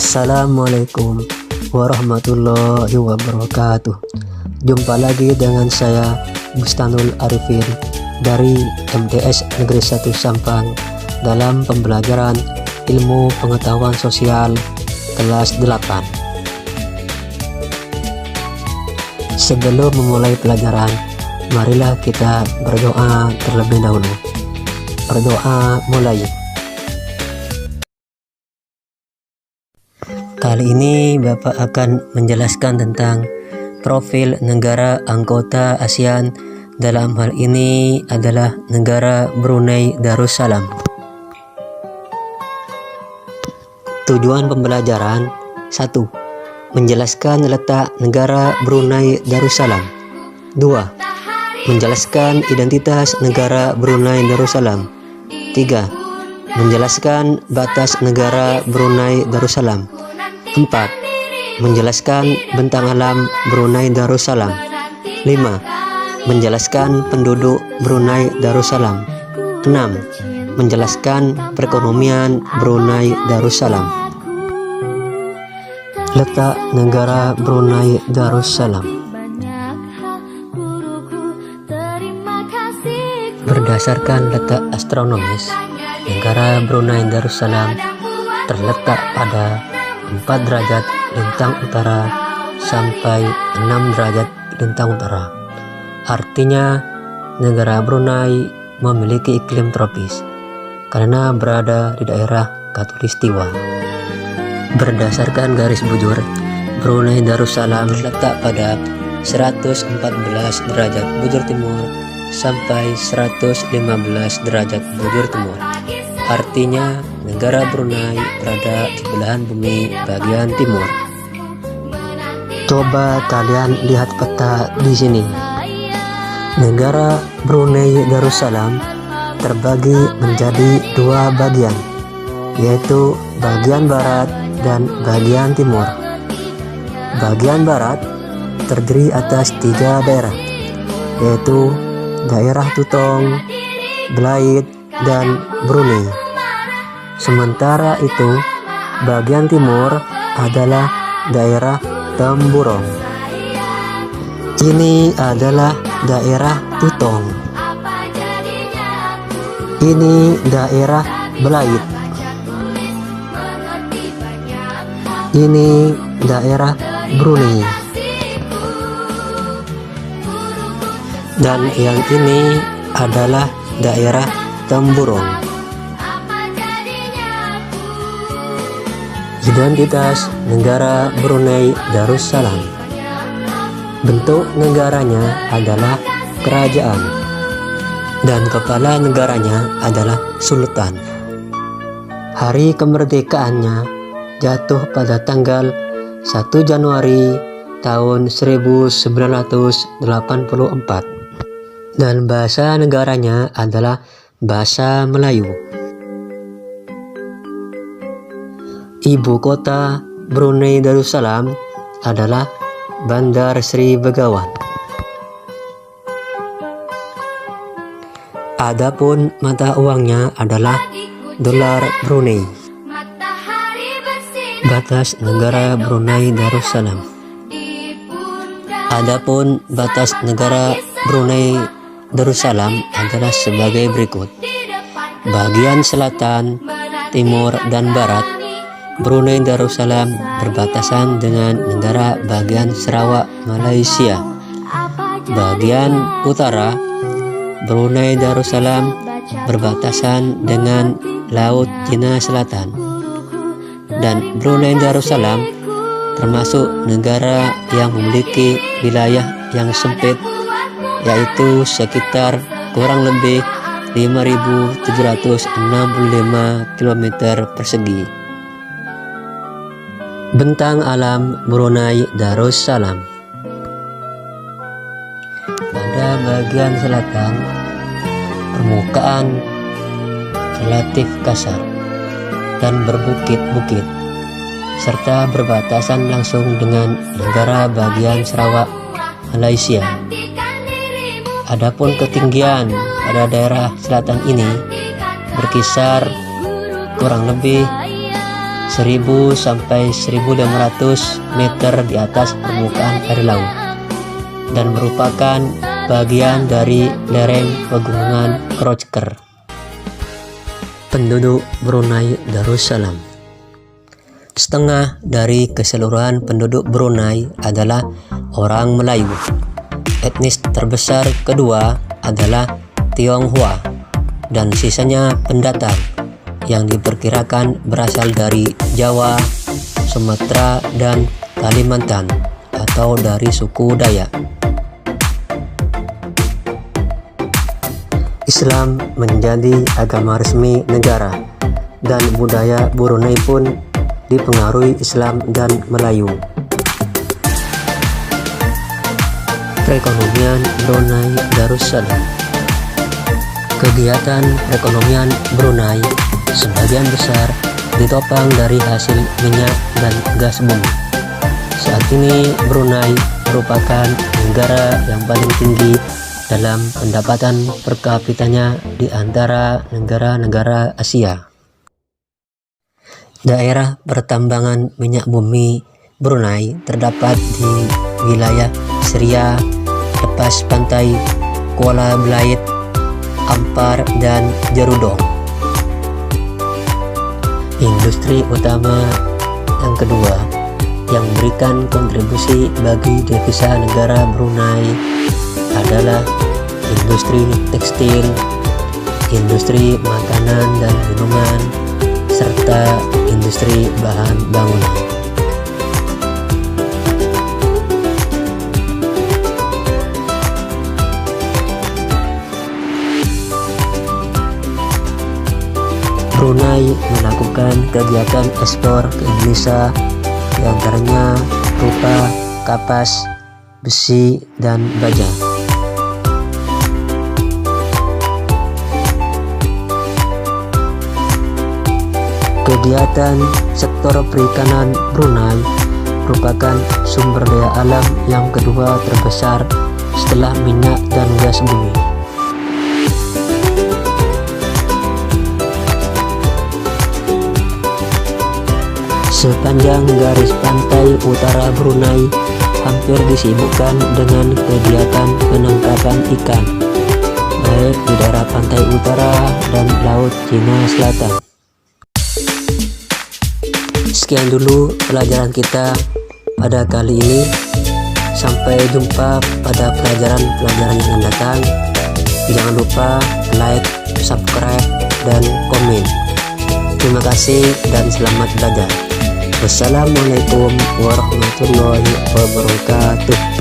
Assalamualaikum warahmatullahi wabarakatuh. Jumpa lagi dengan saya Bustanul Arifin dari MTS Negeri 1 Sampang dalam pembelajaran Ilmu Pengetahuan Sosial kelas 8. Sebelum memulai pelajaran, marilah kita berdoa terlebih dahulu. Berdoa mulai. Kali ini Bapak akan menjelaskan tentang profil negara anggota ASEAN. Dalam hal ini adalah negara Brunei Darussalam. Tujuan pembelajaran: 1. Menjelaskan letak negara Brunei Darussalam. 2. Menjelaskan identitas negara Brunei Darussalam. 3. Menjelaskan batas negara Brunei Darussalam. 4. Menjelaskan bentang alam Brunei Darussalam. 5. Menjelaskan penduduk Brunei Darussalam. 6. Menjelaskan perekonomian Brunei Darussalam. Letak negara Brunei Darussalam. Berdasarkan letak astronomis, negara Brunei Darussalam terletak pada 4 derajat lintang utara sampai 6 derajat lintang utara. Artinya, negara Brunei memiliki iklim tropis karena berada di daerah Khatulistiwa. Berdasarkan garis bujur, Brunei Darussalam terletak pada 114 derajat bujur timur sampai 115 derajat bujur timur. Artinya, negara Brunei berada di belahan bumi bagian timur. Coba kalian lihat peta di sini. Negara Brunei Darussalam terbagi menjadi 2 bagian, yaitu bagian barat dan bagian timur. Bagian barat terdiri atas 3 daerah, yaitu daerah Tutong, Belait, dan Brunei. Sementara itu, bagian timur adalah daerah Temburong. Ini adalah daerah Tutong. Ini daerah Belait. Ini daerah Brunei. Dan yang ini adalah daerah Temburong. Identitas negara Brunei Darussalam. Bentuk negaranya adalah kerajaan dan kepala negaranya adalah sultan. Hari kemerdekaannya jatuh pada tanggal 1 Januari tahun 1984 dan bahasa negaranya adalah bahasa Melayu. Ibu kota Brunei Darussalam adalah Bandar Sri Begawan. Adapun mata uangnya adalah dolar Brunei. Batas negara Brunei Darussalam. Adapun batas negara Brunei Darussalam adalah sebagai berikut. Bagian selatan, timur, dan barat Brunei Darussalam berbatasan dengan negara bagian Sarawak, Malaysia. Bagian utara Brunei Darussalam berbatasan dengan Laut Cina Selatan. Dan Brunei Darussalam termasuk negara yang memiliki wilayah yang sempit, yaitu sekitar kurang lebih 5.765 km persegi. Bentang alam Brunei Darussalam. Pada bagian selatan, permukaan relatif kasar dan berbukit-bukit, serta berbatasan langsung dengan negara bagian Sarawak, Malaysia. Adapun ketinggian pada daerah selatan ini berkisar kurang lebih 1000 sampai 1500 meter di atas permukaan air laut dan merupakan bagian dari lereng pegunungan Krochker. Penduduk Brunei Darussalam. Setengah dari keseluruhan penduduk Brunei adalah orang Melayu. Etnis terbesar kedua adalah Tionghoa dan sisanya pendatang yang diperkirakan berasal dari Jawa, Sumatera, dan Kalimantan atau dari suku Dayak. Islam menjadi agama resmi negara dan budaya Brunei pun dipengaruhi Islam dan Melayu. Perekonomian Brunei Darussalam. Kegiatan perekonomian Brunei sebagian besar ditopang dari hasil minyak dan gas bumi. Saat ini Brunei merupakan negara yang paling tinggi dalam pendapatan per kapitanya di antara negara-negara Asia. Daerah pertambangan minyak bumi Brunei terdapat di wilayah Seria, lepas pantai Kuala Belait, Ampar, dan Jerudong. Industri utama yang kedua yang memberikan kontribusi bagi devisa negara Brunei adalah industri tekstil, industri makanan dan minuman, serta industri bahan bangunan. Brunei melakukan kegiatan ekspor ke Indonesia, diantaranya berupa kapas, besi, dan baja. Kegiatan sektor perikanan Brunei merupakan sumber daya alam yang kedua terbesar setelah minyak dan gas bumi. Sepanjang garis pantai utara Brunei hampir disibukkan dengan kegiatan penangkapan ikan, baik di daerah pantai utara dan Laut Cina Selatan. Sekian dulu pelajaran kita pada kali ini. Sampai jumpa pada pelajaran-pelajaran yang akan datang. Jangan lupa like, subscribe, dan komen. Terima kasih dan selamat belajar. Wassalamualaikum warahmatullahi wabarakatuh.